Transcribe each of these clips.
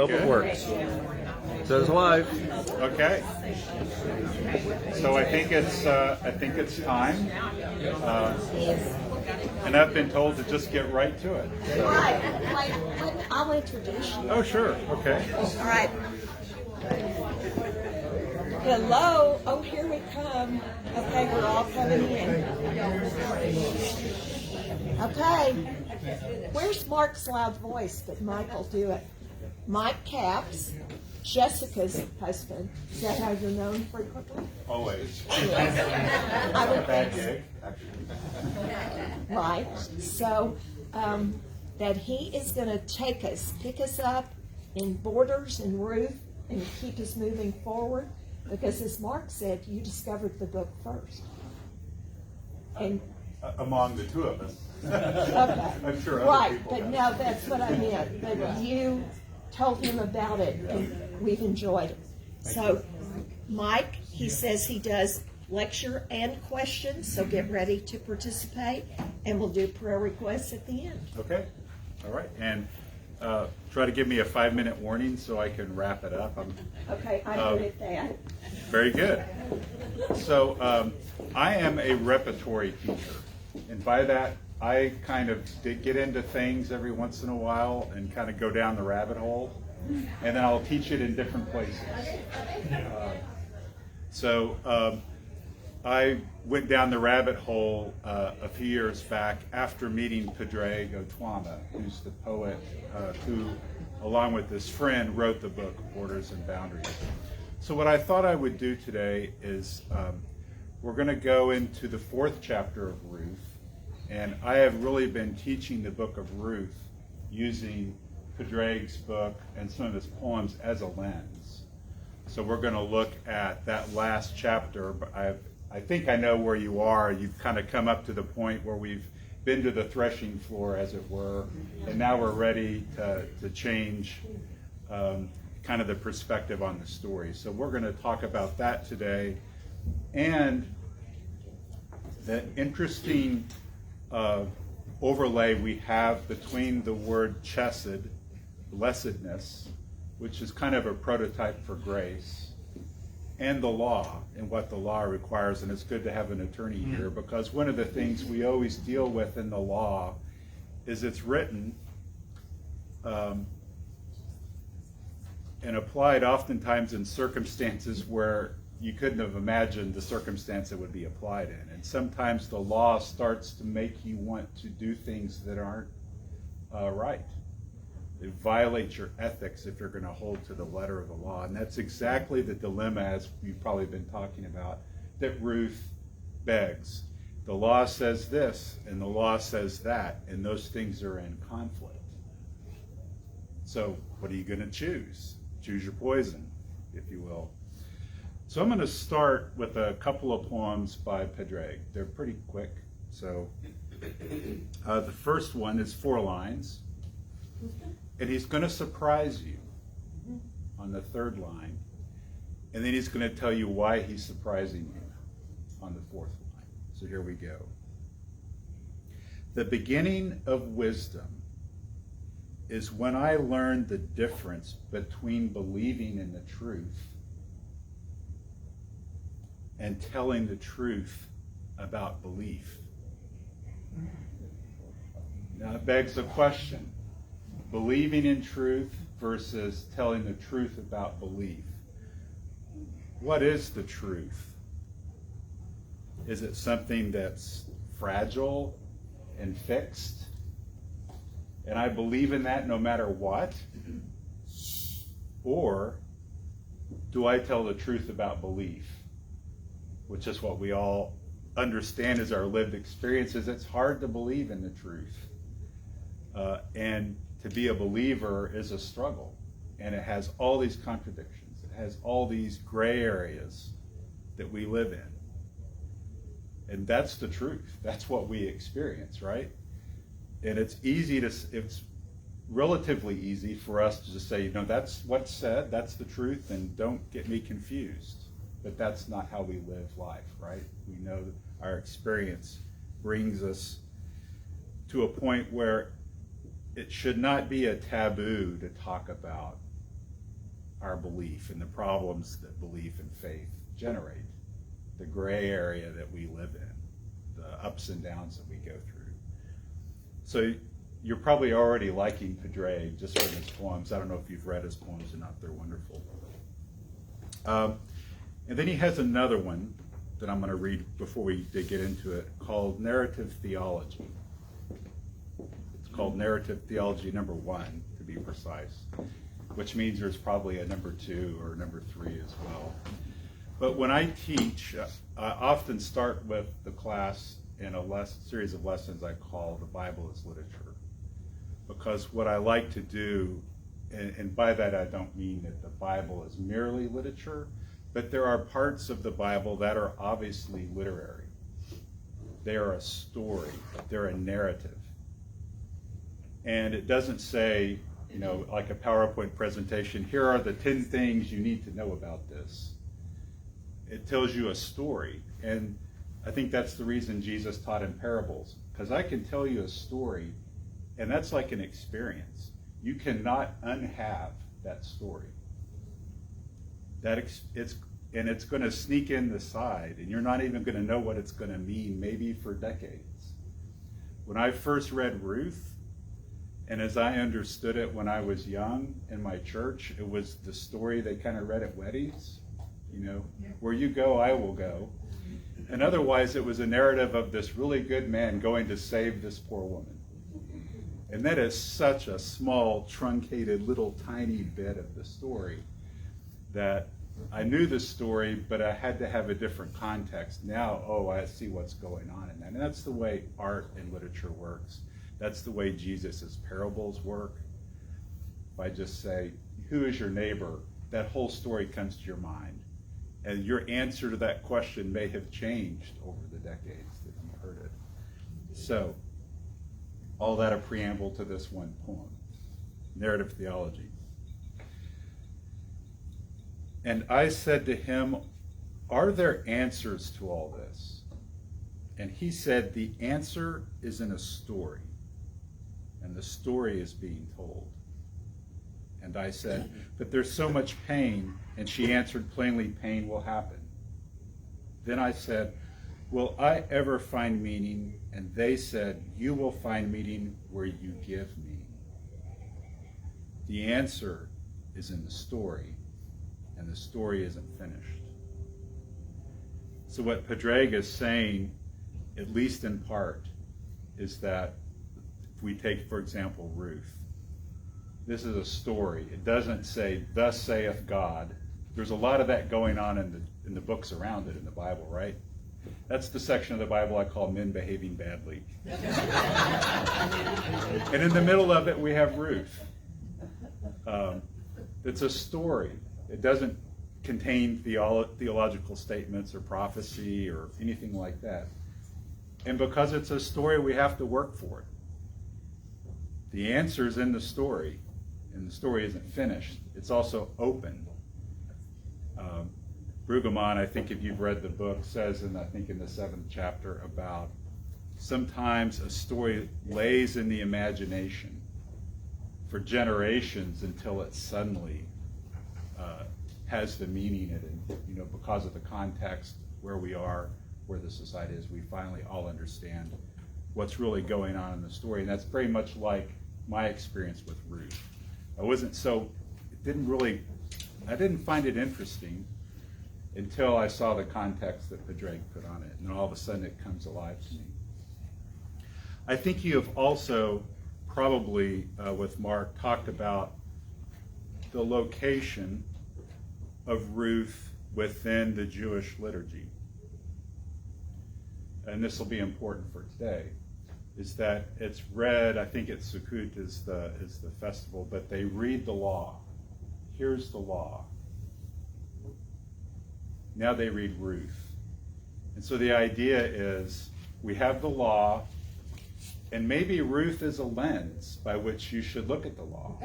Hope it works. Says live. Okay. So I think it's time, and I've been told to just get right to it. So. I'll introduce you. Oh, sure. Okay. All right. Hello. Oh, here we come. Okay, we're all coming in. Okay. Where's Mark's loud voice? But Mike will do it. Mike Capps, Jessica's husband. Is that how you're known frequently? Always. Yes. I would Bad think so. gig, actually. Right. So that he is going to pick us up in Borders and Ruth and keep us moving forward. Because as Mark said, you discovered the book first. And Among the two of us. okay. I'm sure other Right, people but have. no, that's what I meant. But you told him about it, and we've enjoyed it. So, Mike, he says he does lecture and questions, so get ready to participate, and we'll do prayer requests at the end. Okay. All right. And try to give me a 5-minute warning so I can wrap it up. Okay, I'm good at that. Very good. So I am a repertory teacher, and by that I kind of get into things every once in a while and kind of go down the rabbit hole, and then I'll teach it in different places. So I went down the rabbit hole a few years back after meeting Padraig Otwama, who's the poet who, along with his friend, wrote the book Borders and Boundaries. So what I thought I would do today is we're going to go into the 4th chapter of Ruth, and I have really been teaching the book of Ruth using Padraig's book and some of his poems as a lens. So we're going to look at that last chapter. But I think I know where you are. You've kind of come up to the point where we've been to the threshing floor, as it were, and now we're ready to change kind of the perspective on the story. So we're going to talk about that today, and the interesting overlay we have between the word chesed, blessedness, which is kind of a prototype for grace, and the law and what the law requires. And it's good to have an attorney here, because one of the things we always deal with in the law is it's written and applied oftentimes in circumstances where you couldn't have imagined the circumstance it would be applied in. And sometimes the law starts to make you want to do things that aren't right. It violates your ethics if you're going to hold to the letter of the law. And that's exactly the dilemma, as we've probably been talking about, that Ruth begs. The law says this, and the law says that, and those things are in conflict. So what are you going to choose? Choose your poison, if you will. So I'm going to start with a couple of poems by Padraig. They're pretty quick. So the first one is 4 lines. And he's going to surprise you on the 3rd line. And then he's going to tell you why he's surprising you on the 4th line. So here we go. The beginning of wisdom is when I learned the difference between believing in the truth and telling the truth about belief. Now it begs the question. Believing in truth versus telling the truth about belief. What is the truth? Is it something that's fragile and fixed, and I believe in that no matter what? Or do I tell the truth about belief, which is what we all understand as our lived experiences? It's hard to believe in the truth. And to be a believer is a struggle, and it has all these contradictions. It has all these gray areas that we live in. And that's the truth. That's what we experience, right? And it's relatively easy for us to just say, that's what's said, that's the truth, and don't get me confused. But that's not how we live life, right? We know that our experience brings us to a point where it should not be a taboo to talk about our belief and the problems that belief and faith generate, the gray area that we live in, the ups and downs that we go through. So you're probably already liking Padraig just from his poems. I don't know if you've read his poems or not. They're wonderful. And then he has another one that I'm going to read before we get into it, called Narrative Theology. It's called Narrative Theology number 1, to be precise, which means there's probably a number 2 or number 3 as well. But when I teach, I often start with the class in a series of lessons I call The Bible as Literature. Because what I like to do, and by that I don't mean that the Bible is merely literature, but there are parts of the Bible that are obviously literary. They are a story. They're a narrative. And it doesn't say, like a PowerPoint presentation, here are the 10 things you need to know about this. It tells you a story. And I think that's the reason Jesus taught in parables, because I can tell you a story, and that's like an experience. You cannot unhave that story. It's going to sneak in the side, and you're not even going to know what it's going to mean, maybe for decades. When I first read Ruth, and as I understood it when I was young in my church, it was the story they kind of read at weddings. Where you go, I will go. And otherwise, it was a narrative of this really good man going to save this poor woman. And that is such a small, truncated, little tiny bit of the story that I knew the story, but I had to have a different context. Now, I see what's going on in that. And that's the way art and literature works. That's the way Jesus' parables work. If I just say, who is your neighbor? That whole story comes to your mind. And your answer to that question may have changed over the decades that you heard it. So, all that a preamble to this one poem, Narrative Theology. And I said to him, are there answers to all this? And he said, the answer is in a story, and the story is being told. And I said, but there's so much pain. And she answered plainly, pain will happen. Then I said, will I ever find meaning? And they said, you will find meaning where you give meaning. The answer is in the story, and the story isn't finished. So what Padraig is saying, at least in part, is that if we take, for example, Ruth, this is a story. It doesn't say, thus saith God. There's a lot of that going on in the books around it in the Bible, right? That's the section of the Bible I call men behaving badly. And in the middle of it, we have Ruth. It's a story. It doesn't contain theological statements or prophecy or anything like that. And because it's a story, we have to work for it. The answer's in the story, and the story isn't finished. It's also open. Brueggemann, I think if you've read the book, says in the 7th chapter about sometimes a story lays in the imagination for generations until it suddenly has the meaning in it. Because of the context, where we are, where the society is, we finally all understand what's really going on in the story. And that's very much like my experience with Ruth. I didn't find it interesting until I saw the context that Padraig put on it. And then all of a sudden it comes alive to me. I think you have also probably, with Mark, talked about the location of Ruth within the Jewish liturgy. And this will be important for today, is that it's read, I think it's Sukkot is the festival, but they read the law. Here's the law. Now they read Ruth. And so the idea is we have the law, and maybe Ruth is a lens by which you should look at the law.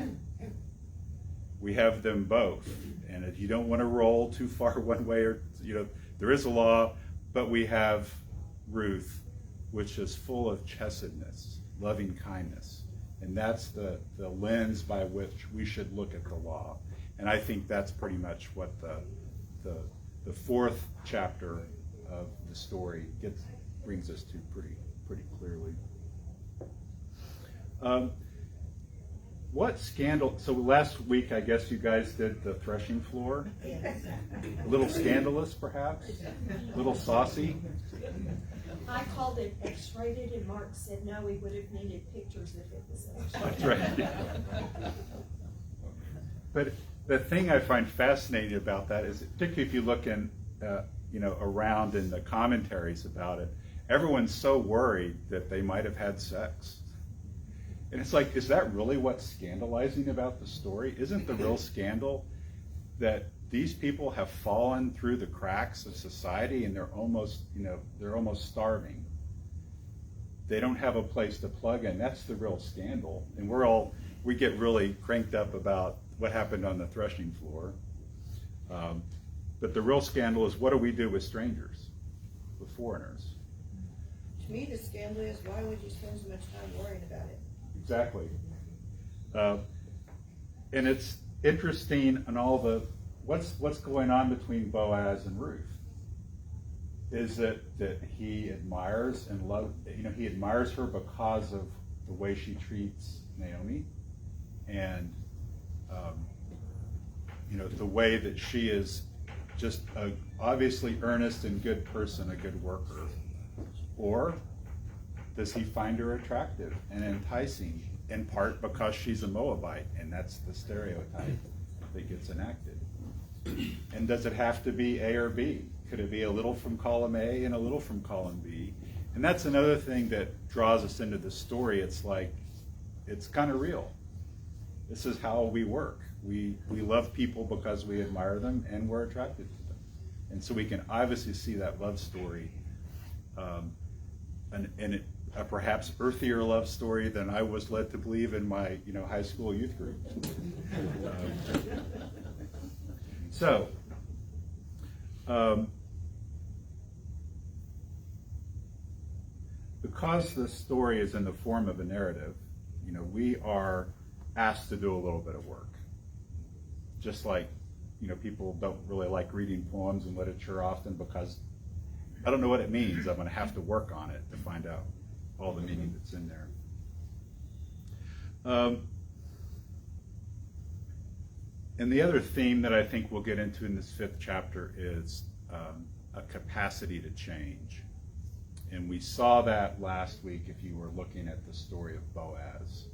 We have them both. And if you don't want to roll too far one way, or there is a law, but we have Ruth, which is full of chessedness, loving kindness. And that's the lens by which we should look at the law. And I think that's pretty much what the fourth chapter of the story brings us to pretty clearly. What scandal? So last week, I guess you guys did the threshing floor. A little scandalous, perhaps. A little saucy. I called it X-rated, and Mark said no, we would have needed pictures if it was That's right. But the thing I find fascinating about that is, particularly if you look in, around in the commentaries about it, everyone's so worried that they might have had sex. And it's like, is that really what's scandalizing about the story? Isn't the real scandal that these people have fallen through the cracks of society and they're almost starving? They don't have a place to plug in. That's the real scandal. And we get really cranked up about what happened on the threshing floor. But the real scandal is, what do we do with strangers, with foreigners? To me, the scandal is, why would you spend so much time worrying about it? Exactly. And it's interesting in all the, what's going on between Boaz and Ruth. Is it that he admires and loves, he admires her because of the way she treats Naomi, and the way that she is just a obviously earnest and good person, a good worker? Or does he find her attractive and enticing, in part because she's a Moabite, and that's the stereotype that gets enacted? And does it have to be A or B? Could it be a little from column A and a little from column B? And that's another thing that draws us into the story. It's like, it's kind of real. This is how we work. We love people because we admire them and we're attracted to them. And so we can obviously see that love story, and a perhaps earthier love story than I was led to believe in my high school youth group. Because the story is in the form of a narrative, we are asked to do a little bit of work. Just like, people don't really like reading poems and literature often because I don't know what it means. I'm going to have to work on it to find out all the meaning that's in there. And the other theme that I think we'll get into in this fifth chapter is a capacity to change. And we saw that last week if you were looking at the story of Boaz.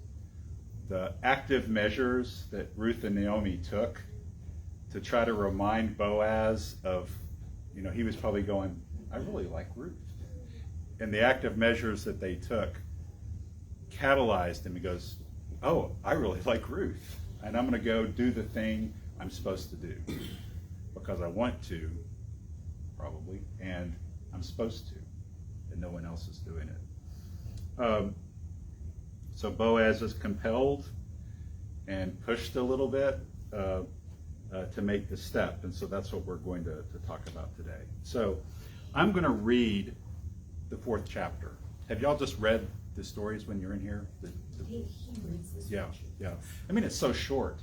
The active measures that Ruth and Naomi took to try to remind Boaz of, he was probably going, I really like Ruth. And the active measures that they took catalyzed him. He goes, oh, I really like Ruth. And I'm going to go do the thing I'm supposed to do because I want to, probably, and I'm supposed to, and no one else is doing it. So Boaz is compelled and pushed a little bit to make the step, and so that's what we're going to talk about today. So I'm going to read the fourth chapter. Have y'all just read the stories when you're in here? He reads this. Yeah. I mean, it's so short.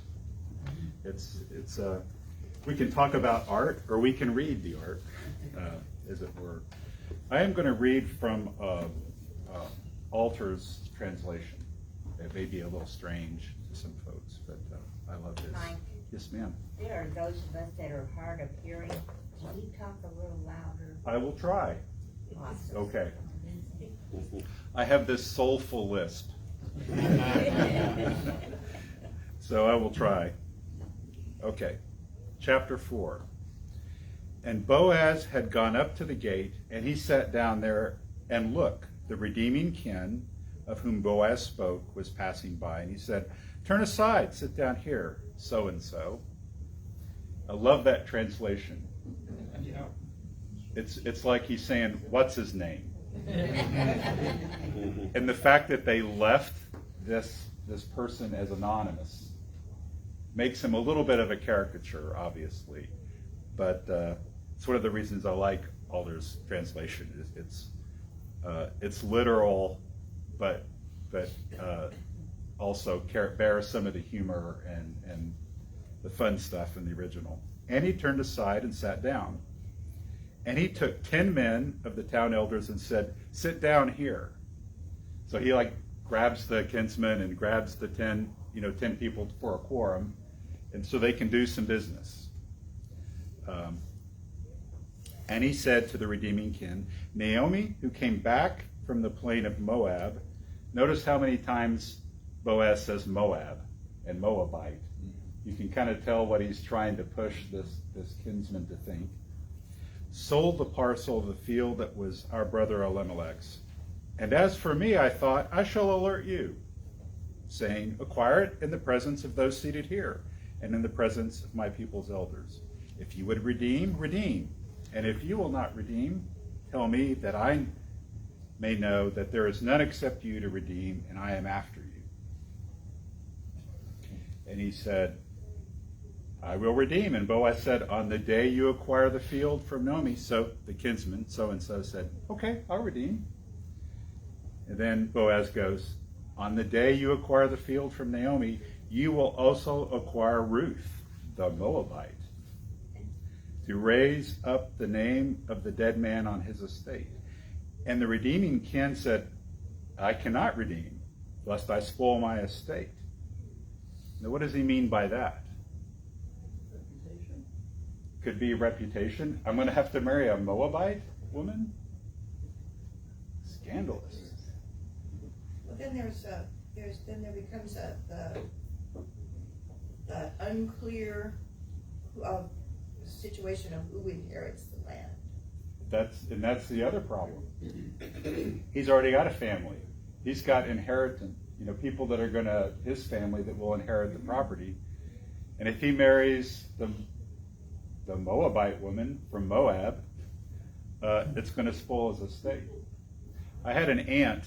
It's we can talk about art, or we can read the art, as it were. I am going to read from Alter's translation. It may be a little strange to some folks, but I love this. Mike. Yes, ma'am. There are those of us that are hard of hearing. Can you talk a little louder? I will try. Awesome. Okay. I have this soulful lisp. So I will try. Okay. Chapter 4. And Boaz had gone up to the gate, and he sat down there, and look, the redeeming kin of whom Boaz spoke was passing by, and he said, turn aside, sit down here, so-and-so. I love that translation. It's like he's saying, what's his name? And the fact that they left this person as anonymous makes him a little bit of a caricature, obviously. But it's one of the reasons I like Alder's translation. It's literal, but also bears some of the humor the fun stuff in the original. And he turned aside and sat down. And he took 10 men of the town elders and said, sit down here. So he grabs the kinsman and grabs the 10 people for a quorum, and so they can do some business. And he said to the redeeming kin, Naomi, who came back from the plain of Moab, notice how many times Boaz says Moab and Moabite. You can kind of tell what he's trying to push this kinsman to think. Sold the parcel of the field that was our brother Elimelech's. And as for me, I thought, I shall alert you, saying, acquire it in the presence of those seated here, and in the presence of my people's elders. If you would redeem, redeem. And if you will not redeem, tell me, that I may know that there is none except you to redeem, and I am after you. And he said, I will redeem. And Boaz said, on the day you acquire the field from Naomi. So the kinsman, so-and-so, said, okay, I'll redeem. And then Boaz goes, on the day you acquire the field from Naomi, you will also acquire Ruth, the Moabite, to raise up the name of the dead man on his estate. And the redeeming kin said, I cannot redeem, lest I spoil my estate. Now, what does he mean by that? Could be reputation. I'm going to have to marry a Moabite woman? Scandalous. Well, then there becomes the unclear situation of who inherits the land. That's the other problem. He's already got a family. He's got inheritance, people that are his family that will inherit the property. And if he marries the Moabite woman from Moab, it's going to spoil his estate. I had an aunt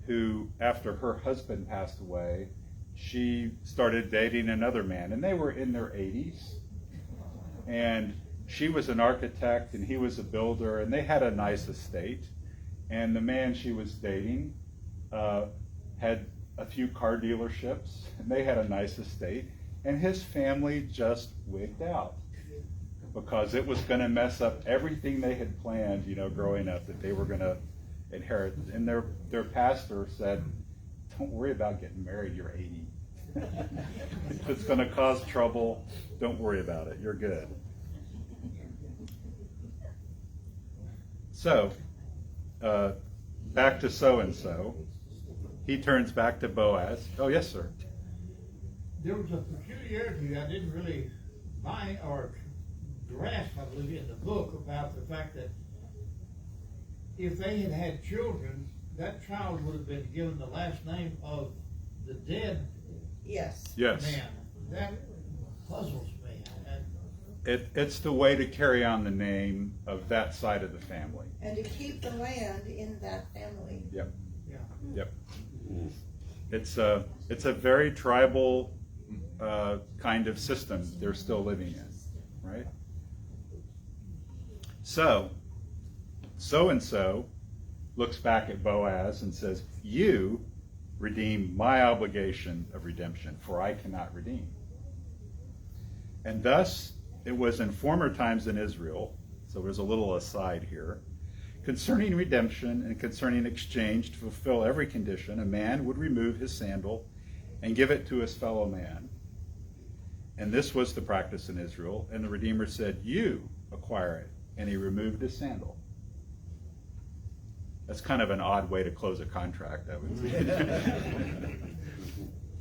who, after her husband passed away, she started dating another man, and they were in their 80s. And she was an architect, and he was a builder, and they had a nice estate. And the man she was dating had a few car dealerships, and they had a nice estate. And his family just wigged out because it was going to mess up everything they had planned, growing up, that they were going to inherit. And their pastor said, don't worry about getting married, you're 80. If it's going to cause trouble, don't worry about it, you're good. So, back to so-and-so. He turns back to Boaz. Oh, yes, sir. There was a peculiarity I didn't really find or grasp, I believe, in the book about the fact that if they had had children, that child would have been given the last name of the dead Yes. Yes. man. That puzzles me. It's the way to carry on the name of that side of the family. And to keep the land in that family. Yep. Yeah. Yep. It's a very tribal kind of system they're still living in, right? So-and-so looks back at Boaz and says, you redeem my obligation of redemption, for I cannot redeem. And thus it was in former times in Israel, so there's a little aside here, concerning redemption and concerning exchange to fulfill every condition, a man would remove his sandal and give it to his fellow man. And this was the practice in Israel. And the Redeemer said, you acquire it. And he removed his sandal. That's kind of an odd way to close a contract, I would say.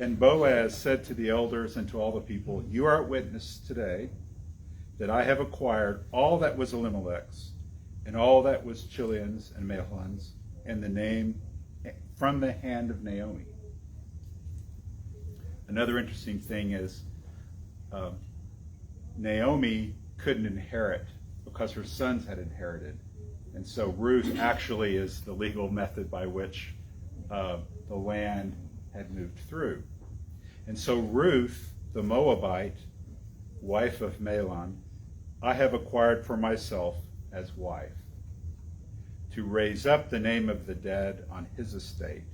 And Boaz said to the elders and to all the people, you are witness today that I have acquired all that was Elimelech's, and all that was Chilion's and Mahlon's, and the name from the hand of Naomi. Another interesting thing is Naomi couldn't inherit because her sons had inherited. And so Ruth actually is the legal method by which the land had moved through. And so Ruth, the Moabite, wife of Mahlon, I have acquired for myself as wife, to raise up the name of the dead on his estate,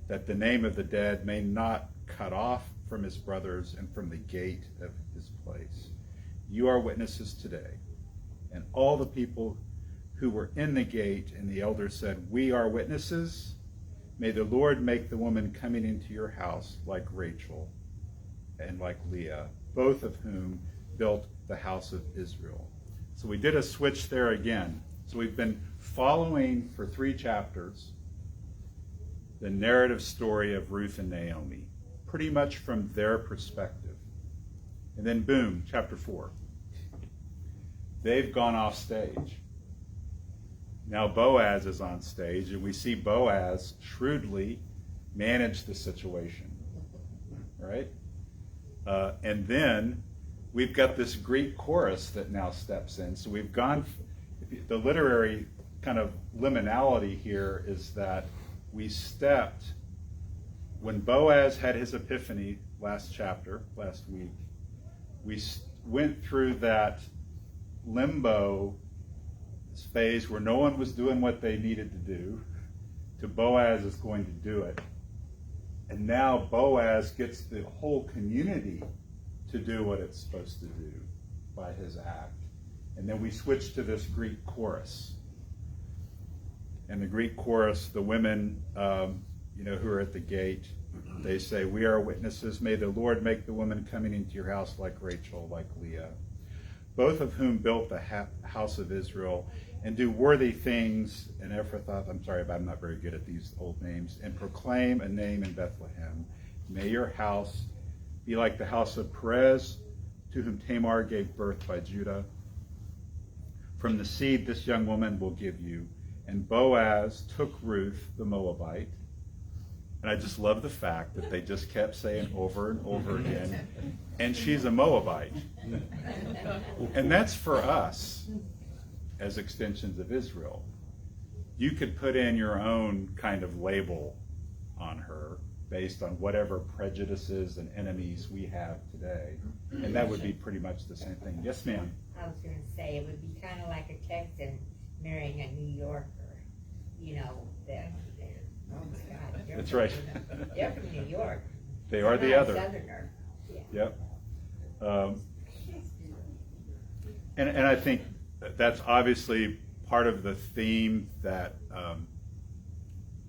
that the name of the dead may not cut off from his brothers and from the gate of his place. You are witnesses today. And all the people who were in the gate and the elders said, we are witnesses. May the Lord make the woman coming into your house like Rachel and like Leah, both of whom built the house of Israel. So we did a switch there again. So we've been following for 3 chapters the narrative story of Ruth and Naomi, pretty much from their perspective. And then boom, chapter 4. They've gone off stage. Now Boaz is on stage, and we see Boaz shrewdly manage the situation, right? And then we've got this Greek chorus that now steps in. So we've gone, the literary kind of liminality here is that we stepped, when Boaz had his epiphany last week, we went through that limbo phase where no one was doing what they needed to do, to Boaz is going to do it. And now Boaz gets the whole community to do what it's supposed to do by his act. And then we switch to this Greek chorus. And the Greek chorus, the women, who are at the gate, they say, we are witnesses. May the Lord make the woman coming into your house like Rachel, like Leah, both of whom built the house of Israel, and do worthy things in Ephrathah. I'm sorry, but I'm not very good at these old names. And proclaim a name in Bethlehem. May your house be like the house of Perez, to whom Tamar gave birth by Judah. From the seed this young woman will give you. And Boaz took Ruth the Moabite. And I just love the fact that they just kept saying over and over again, and she's a Moabite. And that's for us as extensions of Israel. You could put in your own kind of label on her based on whatever prejudices and enemies we have today. And that would be pretty much the same thing. Yes, ma'am? I was going to say, it would be kind of like a Texan marrying a New Yorker. That's right. They're from New York. They are the Not a other. Southerner. Yeah. Yep. And I think that's obviously part of the theme that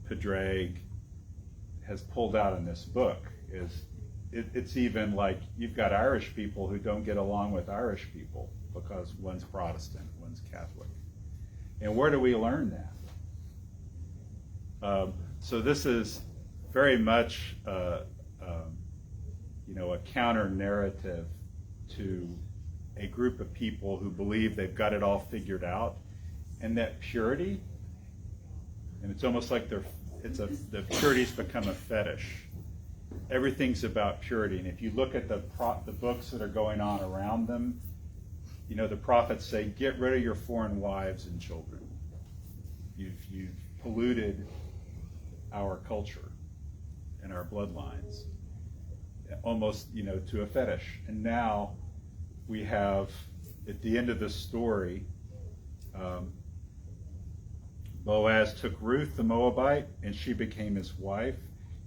Padraig has pulled out in this book. It's even like you've got Irish people who don't get along with Irish people because one's Protestant, one's Catholic. And where do we learn that? So this is very much a counter narrative to a group of people who believe they've got it all figured out, and that purity, and it's almost like the purity's become a fetish. Everything's about purity, and if you look at the books that are going on around them, the prophets say, get rid of your foreign wives and children. You've polluted our culture and our bloodlines, almost, to a fetish. And now we have, at the end of this story, Boaz took Ruth the Moabite, and she became his wife,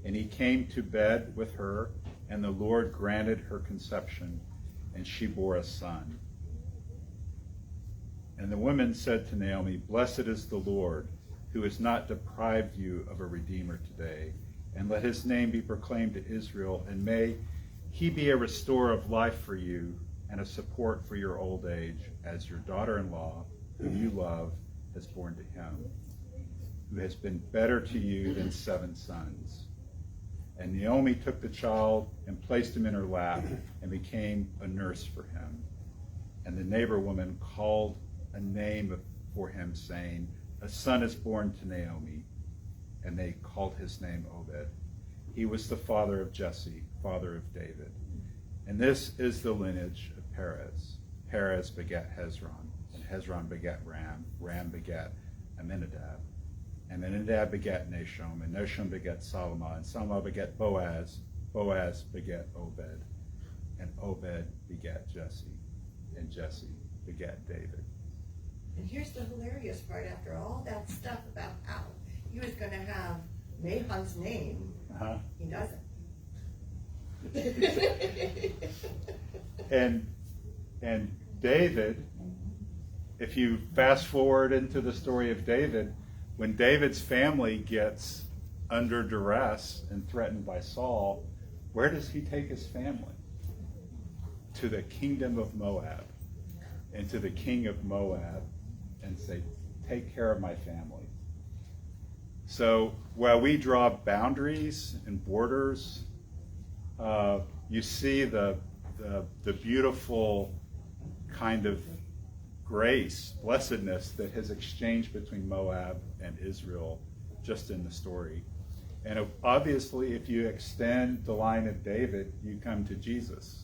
and he came to bed with her, and the Lord granted her conception, and she bore a son. And the women said to Naomi, blessed is the Lord, who has not deprived you of a redeemer today, and let his name be proclaimed to Israel, and may he be a restorer of life for you and a support for your old age, as your daughter-in-law, whom you love, has borne to him, who has been better to you than 7 sons. And Naomi took the child and placed him in her lap and became a nurse for him. And the neighbor woman called a name for him, saying, a son is born to Naomi, and they called his name Obed. He was the father of Jesse, father of David. And this is the lineage of Perez. Perez begat Hezron, and Hezron begat Ram. Ram begat Amminadab. And Amminadab begat Nahshon, and Nahshon begat Salmah, and Salmah begat Boaz. Boaz begat Obed, and Obed begat Jesse, and Jesse begat David. And here's the hilarious part, after all that stuff about how he was going to have Nahon's name, he doesn't. And David, if you fast forward into the story of David, when David's family gets under duress and threatened by Saul, where does he take his family? To the kingdom of Moab, and to the king of Moab, and say, take care of my family. So while we draw boundaries and borders, you see the beautiful kind of grace, blessedness that has exchanged between Moab and Israel just in the story. And obviously, if you extend the line of David, you come to Jesus.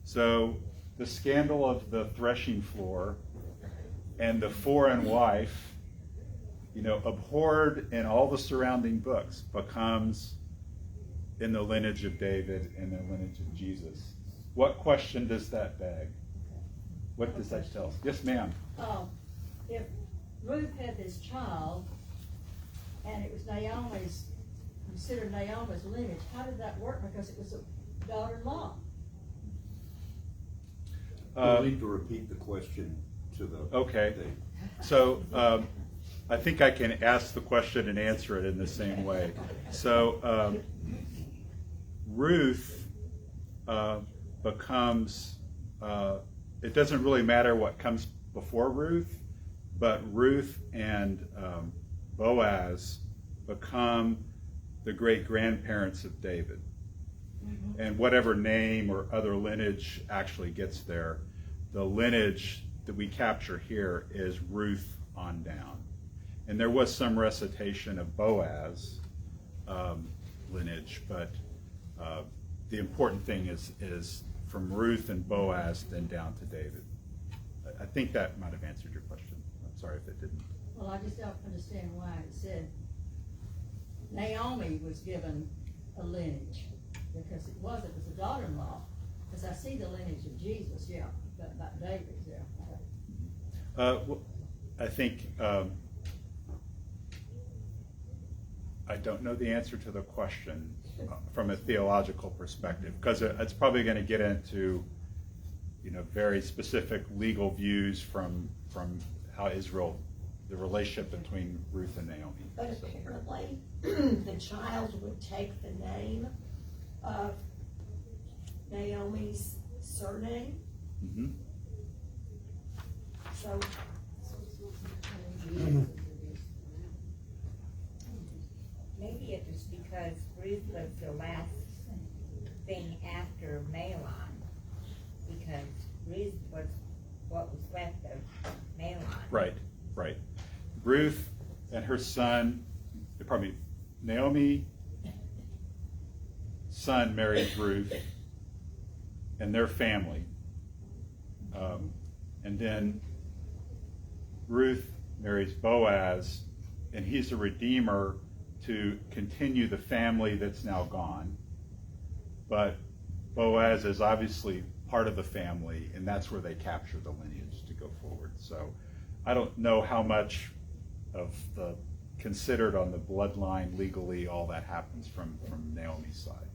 So the scandal of the threshing floor and the foreign wife, abhorred in all the surrounding books, becomes in the lineage of David and the lineage of Jesus. What question does that beg? What does that tell us? Yes, ma'am. If Ruth had this child, and it was considered Naomi's lineage, how did that work? Because it was a daughter-in-law. We'll need to repeat the question to the... Okay. So I think I can ask the question and answer it in the same way. So Ruth becomes, it doesn't really matter what comes before Ruth, but Ruth and Boaz become the great-grandparents of David. And whatever name or other lineage actually gets there, the lineage that we capture here is Ruth on down. And there was some recitation of Boaz lineage, but the important thing is from Ruth and Boaz then down to David. I think that might have answered your question. I'm sorry if it didn't. Well, I just don't understand why it said Naomi was given a lineage, because it was a daughter-in-law. Because I see the lineage of Jesus, yeah, but not David's, yeah. Well, I think I don't know the answer to the question from a theological perspective, because it's probably going to get into very specific legal views from how Israel, the relationship between Ruth and Naomi. But apparently, the child would take the name of Naomi's surname. Mm-hmm. So, Maybe it was because Ruth was the last thing after Mahlon, because Ruth was what was left of Mahlon. Right. Ruth and her son, Naomi son marries Ruth and their family. And then Ruth marries Boaz, and he's a redeemer to continue the family that's now gone. But Boaz is obviously part of the family, and that's where they capture the lineage to go forward. So I don't know how much of the considered on the bloodline legally all that happens from Naomi's side.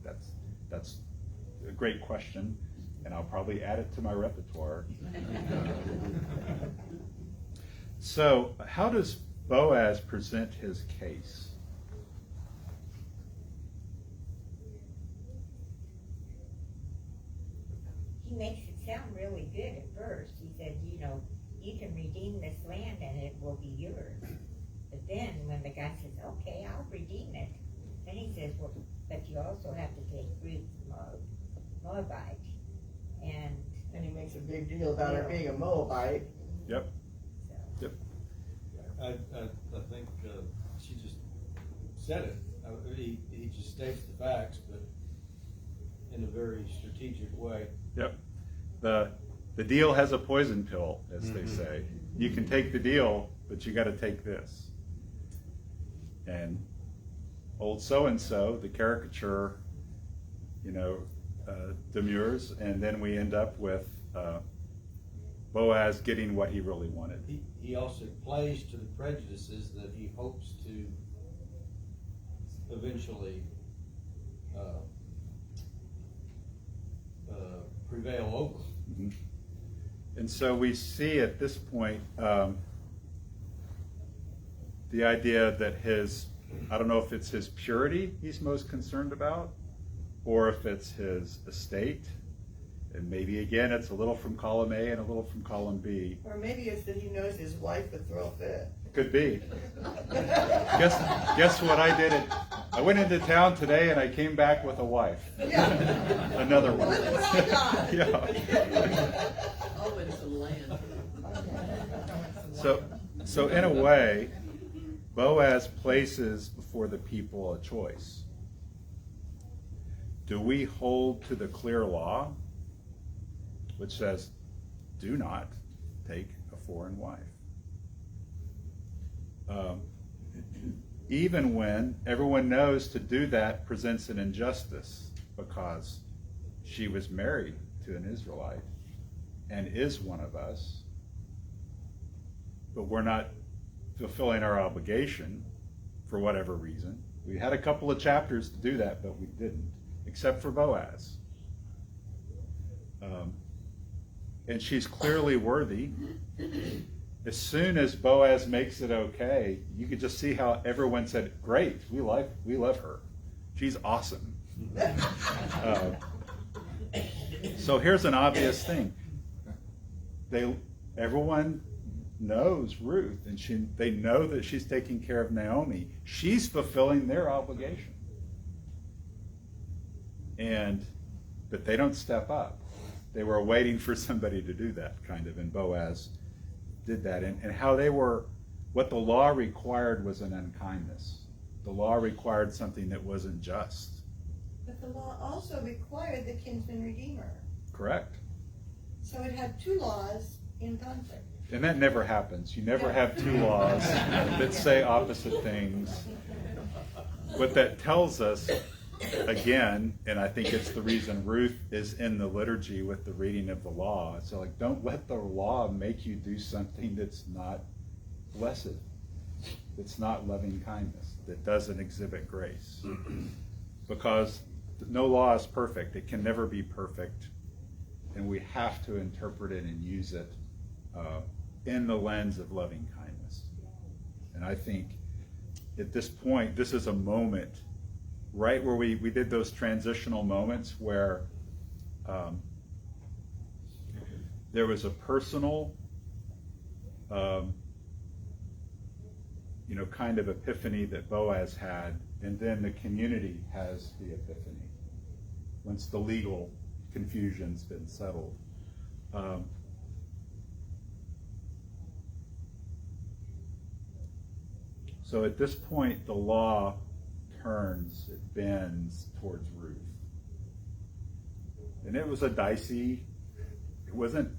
That's a great question, and I'll probably add it to my repertoire. So how does Boaz present his case? He makes it sound really good at first. He said, you can redeem this land and it will be yours. But then when the guy says, okay, I'll redeem it, then he says, well, but you also have to take Ruth Moabite. And he makes a big deal about her being a Moabite. Yep. So. Yep. I think she just said it. He just states the facts, but in a very strategic way. Yep. The deal has a poison pill, as they say. You can take the deal, but you got to take this. And old so-and-so, the caricature, demurs, and then we end up with Boaz getting what he really wanted. He also plays to the prejudices that he hopes to eventually prevail over. Mhm. And so we see at this point the idea that I don't know if it's his purity he's most concerned about, or if it's his estate. And maybe again, it's a little from column A and a little from column B. Or maybe it's that he knows his wife would throw a fit. Could be. Guess what I did? I went into town today and I came back with a wife. Yeah. Another one. Look what I got. Yeah. Oh, and some land. So in a way, Boaz places before the people a choice. Do we hold to the clear law, which says, do not take a foreign wife? Even when everyone knows to do that presents an injustice, because she was married to an Israelite and is one of us, but we're not fulfilling our obligation for whatever reason. We had a couple of chapters to do that, but we didn't, except for Boaz. And she's clearly worthy. As soon as Boaz makes it okay, you could just see how everyone said, great, we love her. She's awesome. So here's an obvious thing. Everyone knows Ruth, and they know that she's taking care of Naomi. She's fulfilling their obligation. But they don't step up. They were waiting for somebody to do that, kind of, and Boaz did that. And how what the law required was an unkindness. The law required something that wasn't just. But the law also required the kinsman redeemer. Correct. So it had two laws in conflict. And that never happens. You never have two laws that say opposite things. What that tells us, again, and I think it's the reason Ruth is in the liturgy with the reading of the law. So like, don't let the law make you do something that's not blessed, that's not loving kindness, that doesn't exhibit grace. Because no law is perfect. It can never be perfect. And we have to interpret it and use it in the lens of loving kindness. And I think at this point, this is a moment right where we did those transitional moments where there was a personal kind of epiphany that Boaz had, and then the community has the epiphany once the legal confusion's been settled. So at this point, the law turns, it bends towards Ruth. And it was it wasn't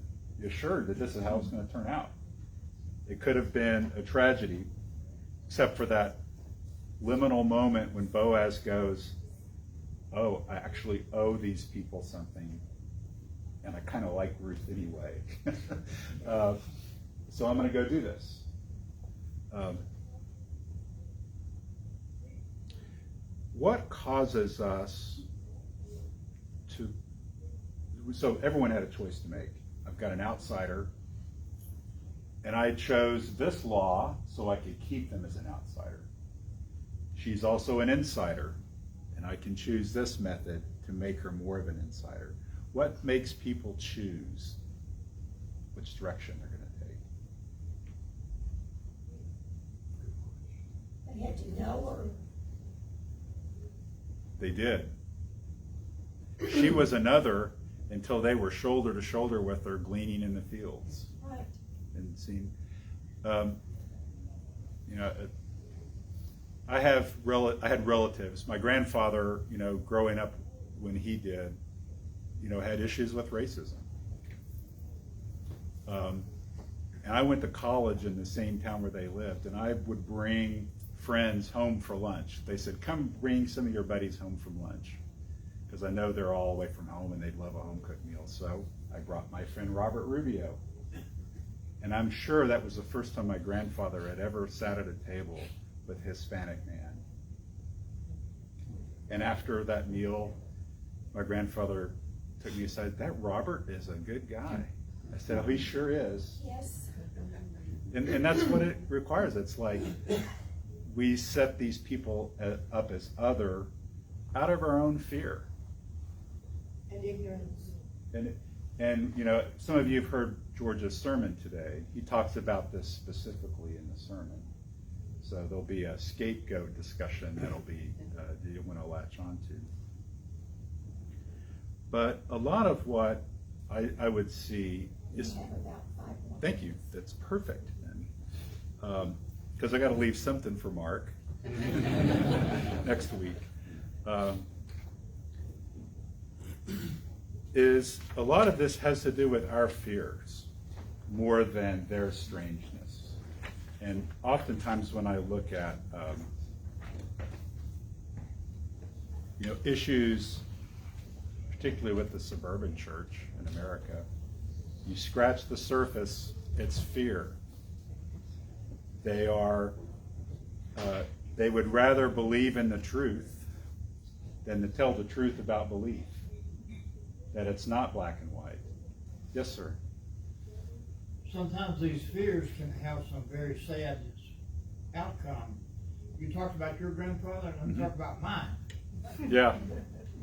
assured that this is how it's going to turn out. It could have been a tragedy, except for that liminal moment when Boaz goes, oh, I actually owe these people something, and I kind of like Ruth anyway. So I'm going to go do this. What causes us so everyone had a choice to make. I've got an outsider, and I chose this law so I could keep them as an outsider. She's also an insider, and I can choose this method to make her more of an insider. What makes people choose which direction they're going to take? They had to know her. They did. She was another until they were shoulder to shoulder with her, gleaning in the fields. Right. And seeing, I had relatives. My grandfather, growing up when he did, had issues with racism. And I went to college in the same town where they lived, and I would bring friends home for lunch. They said, come bring some of your buddies home from lunch, because I know they're all away from home and they'd love a home-cooked meal. So I brought my friend Robert Rubio. And I'm sure that was the first time my grandfather had ever sat at a table with a Hispanic man. And after that meal, my grandfather took me aside. That Robert is a good guy. I said, oh, he sure is. Yes. And that's what it requires. It's like we set these people up as other out of our own fear. And ignorance. And you know, some of you have heard George's sermon today. He talks about this specifically in the sermon. So there'll be a scapegoat discussion that'll be that you want to latch on to. But a lot of what I would see is, thank you, that's perfect. Because I got to leave something for Mark next week. Is a lot of this has to do with our fears more than their strangeness. And oftentimes when I look at issues, particularly with the suburban church in America, you scratch the surface, it's fear. They would rather believe in the truth than to tell the truth about belief. That it's not black and white. Yes, sir. Sometimes these fears can have some very sad outcome. You talked about your grandfather, and I'm talking about mine. Yeah.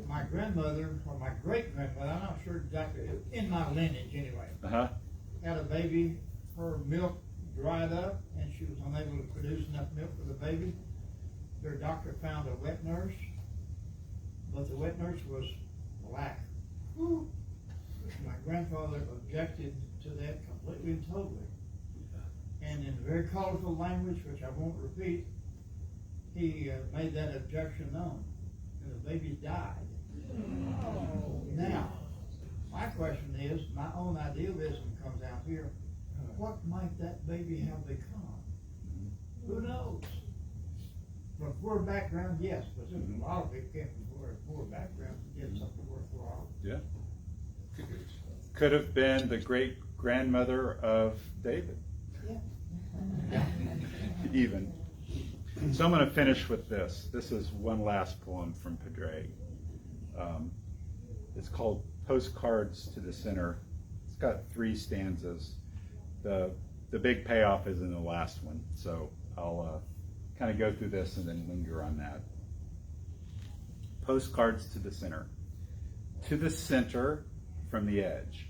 My grandmother, or my great-grandmother, I'm not sure exactly, in my lineage anyway, had a baby. Her milk dried up, and she was unable to produce enough milk for the baby. Their doctor found a wet nurse, but the wet nurse was black. My grandfather objected to that completely and totally. And in very colorful language, which I won't repeat, he made that objection known. And the baby died. Now, my question is, my own idealism comes out here. What might that baby have become? Who knows? From poor background, yes, but a lot of it came from poor backgrounds to get something worthwhile. Yeah. Could have been the great grandmother of David. Yeah. Even. So I'm going to finish with this. This is one last poem from Padraig. It's called Postcards to the Center. It's got 3 stanzas. The big payoff is in the last one, so I'll kind of go through this and then linger on that. Postcards to the Center. To the center from the edge.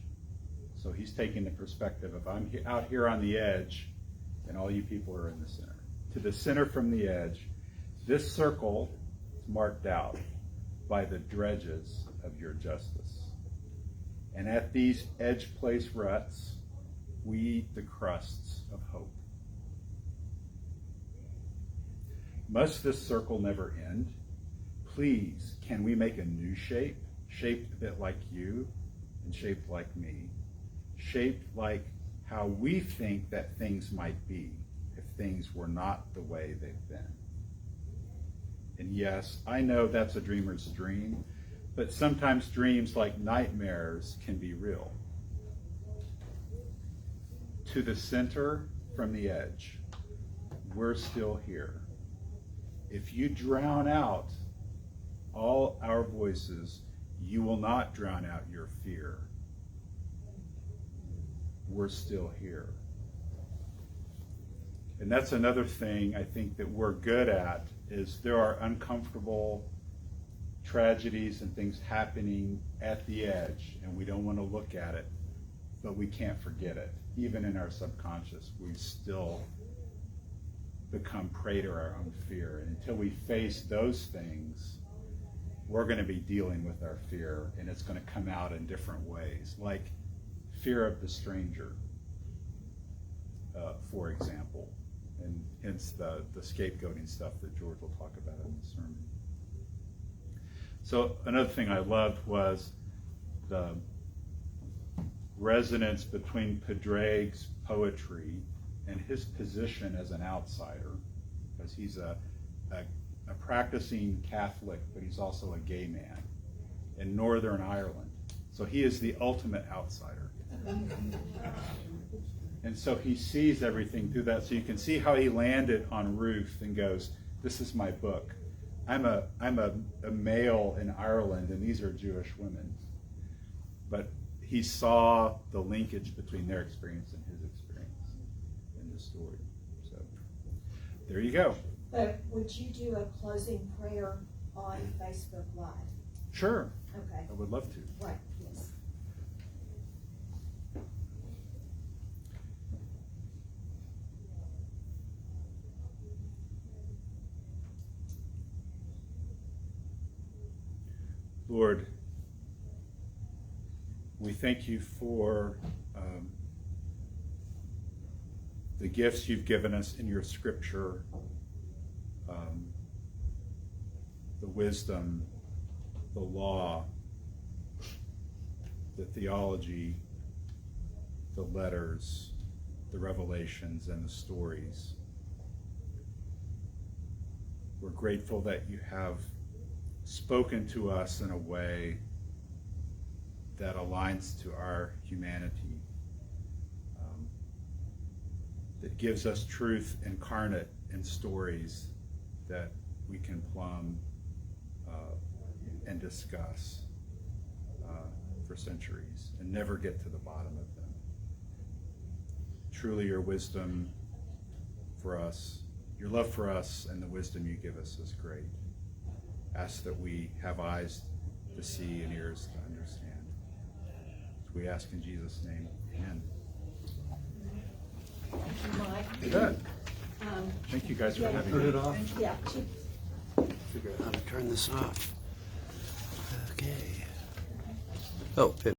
So he's taking the perspective of I'm out here on the edge and all you people are in the center. To the center from the edge, this circle is marked out by the dredges of your justice. And at these edge place ruts, we eat the crusts of hope. Must this circle never end? Please, can we make a new shape, shaped a bit like you and shaped like me, shaped like how we think that things might be if things were not the way they've been. And yes, I know that's a dreamer's dream, but sometimes dreams like nightmares can be real. To the center from the edge, we're still here. If you drown out all our voices, you will not drown out your fear. We're still here. And that's another thing I think that we're good at, is there are uncomfortable tragedies and things happening at the edge, and we don't want to look at it, but we can't forget it. Even in our subconscious, we still become prey to our own fear. And until we face those things, we're going to be dealing with our fear, and it's going to come out in different ways, like fear of the stranger, for example, and hence the scapegoating stuff that George will talk about in the sermon. So another thing I loved was the resonance between Padraig's poetry and his position as an outsider, because he's a practicing Catholic, but he's also a gay man in Northern Ireland. So he is the ultimate outsider. And so he sees everything through that. So you can see how he landed on Ruth and goes, this is my book. I'm a male in Ireland, and these are Jewish women. but he saw the linkage between their experience and his experience in the story. So there you go. But would you do a closing prayer on Facebook Live? Sure, Okay. I would love to. Right, yes. Lord, we thank you for the gifts you've given us in your scripture, the wisdom, the law, the theology, the letters, the revelations, and the stories. We're grateful that you have spoken to us in a way that aligns to our humanity, that gives us truth incarnate in stories that we can plumb and discuss for centuries and never get to the bottom of them. Truly, your wisdom for us, your love for us, and the wisdom you give us is great. Ask that we have eyes to see and ears to understand. So we ask in Jesus' name, amen. Thank you, Mike. You bet. Thank you guys for yeah, having Turn me. it off. Yeah. Figure out how to turn this off. Okay. Oh, it